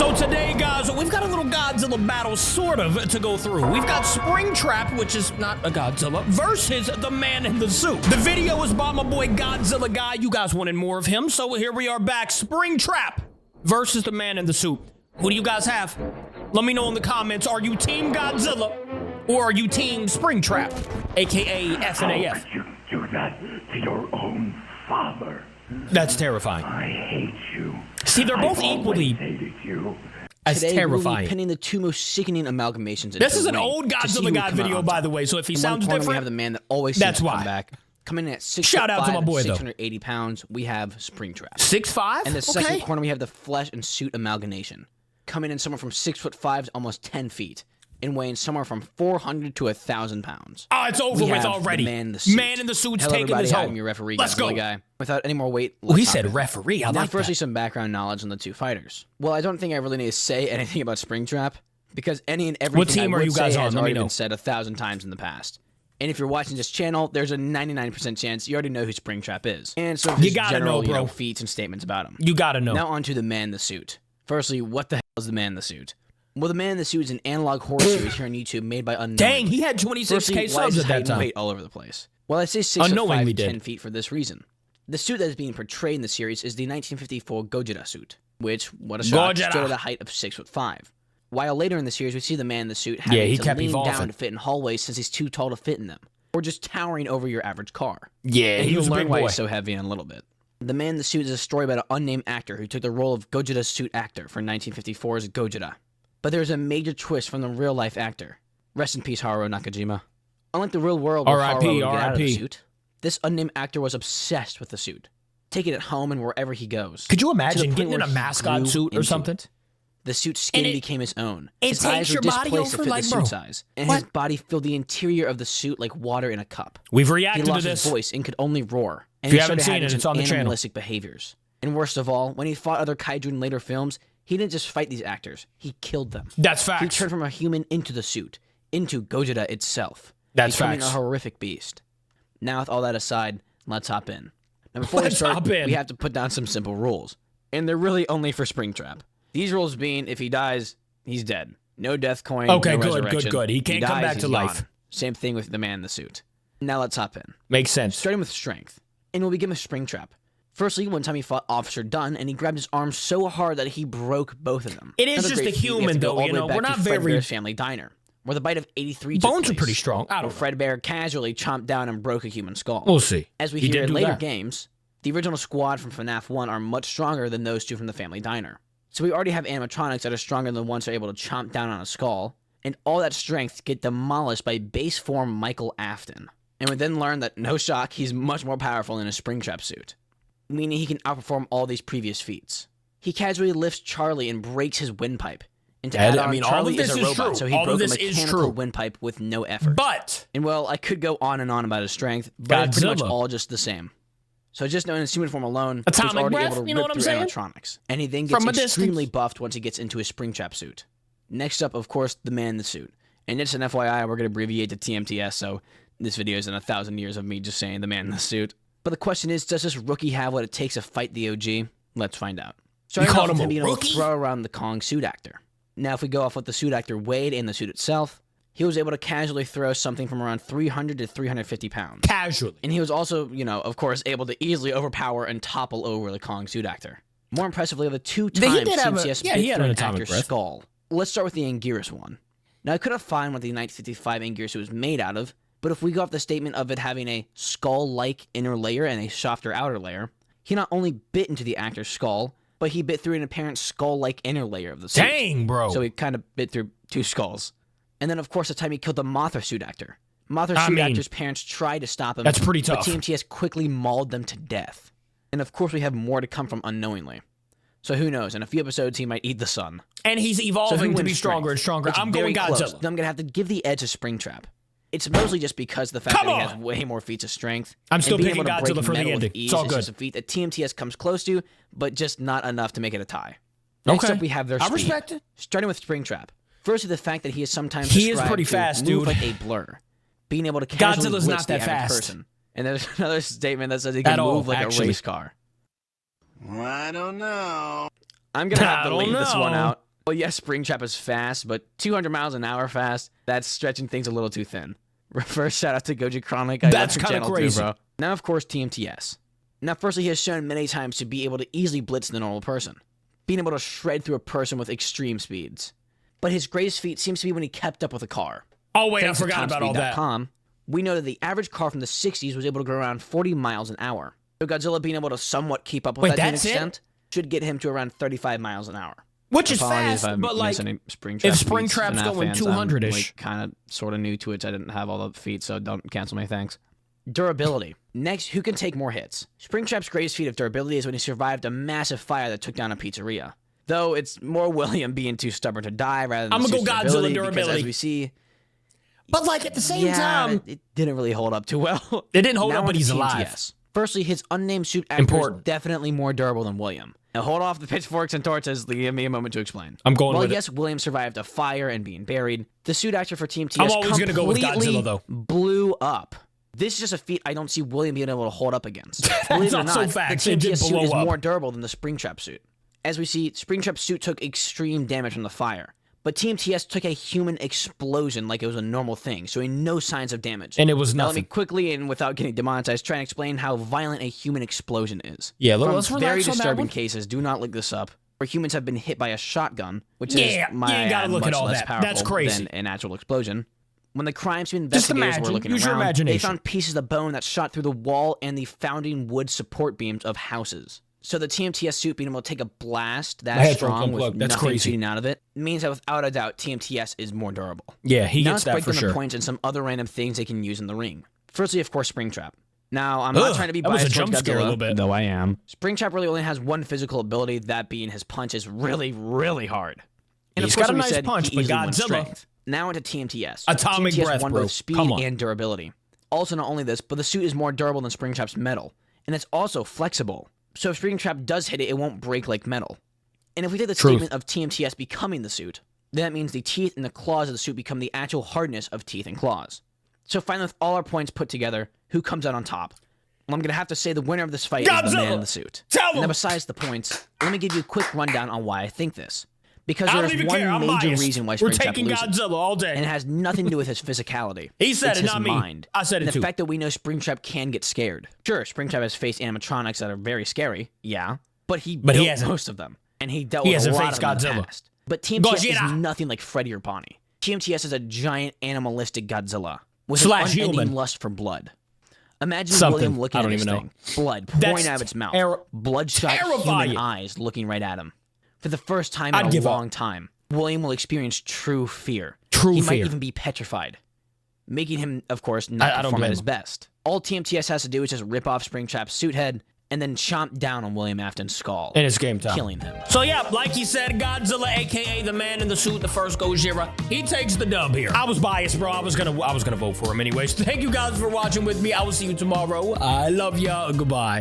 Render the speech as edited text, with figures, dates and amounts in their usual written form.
So today, guys, we've got a little Godzilla battle, sort of, to go through. We've got Springtrap, which is not a Godzilla, versus the man in the suit. The video was by my boy Godzilla Guy. You guys wanted more of him, so here we are back. Springtrap versus the man in the suit. Who do you guys have? Let me know in the comments. Are you Team Godzilla or are you Team Springtrap, aka FNAF? How could you do that to your own father? That's terrifying. I hate you. See, they're both equally hated you. as Today, terrifying. we'll be pinning the two most sickening amalgamations. This is an old Godzilla Guy video, by the way, so if he sounds different, we have the man that always that's seems to why. come back. Coming in at 6'5", Shout out to my boy, 680 pounds, we have Springtrap. 6'5"? And the second corner, we have the flesh and suit amalgamation. Coming in somewhere from 6'5" to almost 10 feet. And weighing somewhere from 400 to 1,000 pounds. Oh, it's over with already. Man in the suit. Man in the suit's Hello, taking this I'm home. your referee, Let's go. Guy. Without any more weight, He said referee. I now, like firstly, that. some background knowledge on the two fighters. Well, I don't think I really need to say anything about Springtrap, because any and everything What team I are would you guys say on? has Let me already know. been said 1,000 times in the past. And if you're watching this channel, there's a 99% chance you already know who Springtrap is. And so You just gotta general, know, bro. feats and statements about him. You gotta know. Now on to the man in the suit. Firstly, what the hell is the man in the suit? Well, the man in the suit is an analog horror series here on YouTube made by Unknowing. Dang, he had 26K subs at that time. Weight all over the place. Well, I say 6'5" Unknowingly to 10 did. feet for this reason. The suit that is being portrayed in the series is the 1954 Godzilla suit, which, what a shock, Godzilla. stood at a height of 6'5". While later in the series, we see the man in the suit having he to kept lean evolving. down to fit in hallways since he's too tall to fit in them, or just towering over your average car. Yeah, And he was a you'll learn big why boy. he's so heavy in a little bit. The man in the suit is a story about an unnamed actor who took the role of Godzilla's suit actor for 1954's Godzilla. But there's a major twist from the real-life actor. Rest in peace, Haruo Nakajima. Unlike the real world where R.I.P., Haruo would get out of the R.I.P.. suit, this unnamed actor was obsessed with the suit, taking it home and wherever he goes. Could you To the imagine point getting in where a he mascot grew suit or into something? it. The suit's skin And it- became his own. it His takes eyes were your body displaced to over, fit like, the bro. suit size, and What? his body filled the interior of the suit like water in a cup. We've He reacted to lost this. his voice and could only roar. And If you he haven't started seen having it, it's some on the channel. animalistic behaviors. And worst of all, when he fought other kaiju in later films, he didn't just fight these actors, he killed them. That's He facts. turned from a human into the suit, into Godzilla itself. That's becoming facts. a horrific beast. Now with all that aside, let's hop in. Now before we Let's start, hop in. we have to put down some simple rules. And they're really only for Springtrap. These rules being, if he dies, he's dead. No death coin, Okay, no good, resurrection. good. He can't come dies, back to he's life. gone. Same thing with the man in the suit. Now let's hop in. Makes sense. Starting with strength. And we'll begin with Springtrap. Firstly, one time he fought Officer Dunn, and he grabbed his arm so hard that he broke both of them. It is Another just great a feat, we have human, to go though, all you the way know, back we're to not Fred very- Bear's Family Diner, where the bite of 83 took Bones are place, pretty strong. I where don't know. Fred Bear casually chomped down and broke a human skull. We'll see. As we He hear did in do later that. games, the original squad from FNAF 1 are much stronger than those two from the Family Diner. So we already have animatronics that are stronger than the ones that are able to chomp down on a skull, and all that strength get demolished by base form Michael Afton. And we then learn that, no shock, he's much more powerful in a Springtrap suit, meaning he can outperform all these previous feats. He casually lifts Charlie and breaks his windpipe. And to Ed, add I on, mean, all Charlie of this is a is robot, true. so he All of broke a this is mechanical true. windpipe with no effort. But And well, I could go on and on about his strength, but it's pretty much Godzilla. all just the same. So just knowing his human form alone, he was Atomic already breath, able to you know rip what I'm through saying? animatronics. And he then gets From a extremely distance. buffed once he gets into his Springtrap suit. Next up, of course, the man in the suit. And just an FYI, we're going to abbreviate to TMTS, so this video is in 1,000 years of me just saying the man in the suit. But the question is, does this rookie have what it takes to fight the OG? Let's find out. Starting called off with him a being able to rookie? throw around the Kong suit actor. Now, if we go off what the suit actor weighed and the suit itself, he was able to casually throw something from around 300 to 350 pounds. casually. And he was also, of course, able to easily overpower and topple over the Kong suit actor. More impressively, the two times did have a- CMCS yeah, bit he had through an an atomic actor's breath. skull. Let's start with the Anguirus one. Now, I couldn't find what the 1955 Anguirus was made out of, but if we go off the statement of it having a skull-like inner layer and a softer outer layer, he not only bit into the actor's skull, but he bit through an apparent skull-like inner layer of the suit. Dang, bro. So he kind of bit through two skulls. And then, of course, the time he killed the Mothra suit actor. Mothra I suit mean, actor's parents tried to stop him. that's pretty But tough. TMTS quickly mauled them to death. And of course, we have more to come from Unknowingly. So who knows? In a few episodes, he might eat the sun. And he's So who evolving to wins be stronger and strength? stronger. It's I'm very going close. Godzilla. Then I'm going to have to give the edge to Springtrap. It's mostly just because of the fact Come that he on! has way more feats of strength. I'm still and being picking able to break Godzilla for the metal with ending. ease It's all is good. just a feat that TMTS comes close to, but just not enough to make it a tie. Next Okay. up, we have their I speed. respect it. Starting with Springtrap. Firstly, the fact that he is sometimes He is described pretty to fast, move dude. like a blur. Being able to casually Godzilla's blitz not the that average fast. person. And there's another statement that says he can At all, move like actually. a race car. I don't know. I'm going to have I to don't leave this one know. out. Well, yes, Springtrap is fast, but 200 miles an hour fast, that's stretching things a little too thin. First, shout out to Goji Chronic. That's kind of crazy. Too, bro. Now, of course, TMTS. Now, firstly, he has shown many times to be able to easily blitz the normal person, being able to shred through a person with extreme speeds. But his greatest feat seems to be when he kept up with a car. Oh, wait, Thanks I forgot about all that. We know that the average car from the 60s was able to go around 40 miles an hour. So Godzilla being able to somewhat keep up with that to an extent should get him to around 35 miles an hour. Which is fast, but like, if Springtrap's going 200-ish. Like, kind of sort of new to it. I didn't have all the feet, so don't cancel my thanks. Durability. Next, who can take more hits? Springtrap's greatest feat of durability is when he survived a massive fire that took down a pizzeria. Though it's more William being too stubborn to die rather than I'm gonna go Godzilla durability. Because as we see... But like at the same time... It didn't really hold up too well. It didn't hold up, but he's alive. Firstly, his unnamed suit actor is definitely more durable than William. Now hold off the pitchforks and torches. Give me a moment to explain. I'm going with yes, William survived a fire and being buried. The suit actor for Team TS I'm always going to go with Godzilla, though. Blew up. This is just a feat I don't see William being able to hold up against. Believe it or not, so fact. the Team TS suit is more durable than the Springtrap suit. As we see, Springtrap's suit took extreme damage from the fire. But Team TS took a human explosion like it was a normal thing, showing no signs of damage. And it was now, nothing. Let me quickly, and without getting demonetized, try and explain how violent a human explosion is. Yeah, let's relax very disturbing cases. Do not look this up. Where humans have been hit by a shotgun, which is much less powerful That's crazy. than an actual explosion. When the crime scene investigators were looking around, they found pieces of bone that shot through the wall and the founding wood support beams of houses. So the TMTS suit being able to take a blast that strong with nothing shooting out of it means that without a doubt, TMTS is more durable. Yeah, he gets that for sure. The points and some other random things they can use in the ring. Firstly, of course, Springtrap. Now, I'm not trying to be biased towards Godzilla, a little bit. Though I am. Springtrap really only has one physical ability, that being his punch is really, really hard. And he's got a nice punch, but Godzilla. Now into TMTS. Atomic breath, won bro. both speed and durability. Also, not only this, but the suit is more durable than Springtrap's metal, and it's also flexible. So if Springtrap does hit it, it won't break like metal. And if we take the statement of TMTS becoming the suit, then that means the teeth and the claws of the suit become the actual hardness of teeth and claws. So finally, with all our points put together, who comes out on top? Well, I'm going to have to say the winner of this fight is the man in the suit. Now, besides the points, let me give you a quick rundown on why I think this. Because there's one major reason why Springtrap loses. Godzilla all day. And it has nothing to do with his physicality. He said it, not me. Mind. I said it and too. The fact that we know Springtrap can get scared. Sure, Springtrap has faced animatronics that are very scary, yeah. But he built most of them. And he dealt with a lot of them in the past. But TMTS is nothing like Freddy or Bonnie. TMTS is a giant animalistic Godzilla with an unending lust for blood. Imagine William looking at this thing. Blood pouring out of its mouth. Bloodshot human eyes looking right at him. For the first time in a long time, William will experience true fear. He might even be petrified, making him, of course, not perform at his best. All TMTS has to do is just rip off Springtrap's suit head and then chomp down on William Afton's skull. And it's game time. Killing him. So yeah, like he said, Godzilla, aka the man in the suit, the first Gojira, he takes the dub here. I was biased, bro. I was gonna vote for him anyways. Thank you guys for watching with me. I will see you tomorrow. I love ya. Goodbye.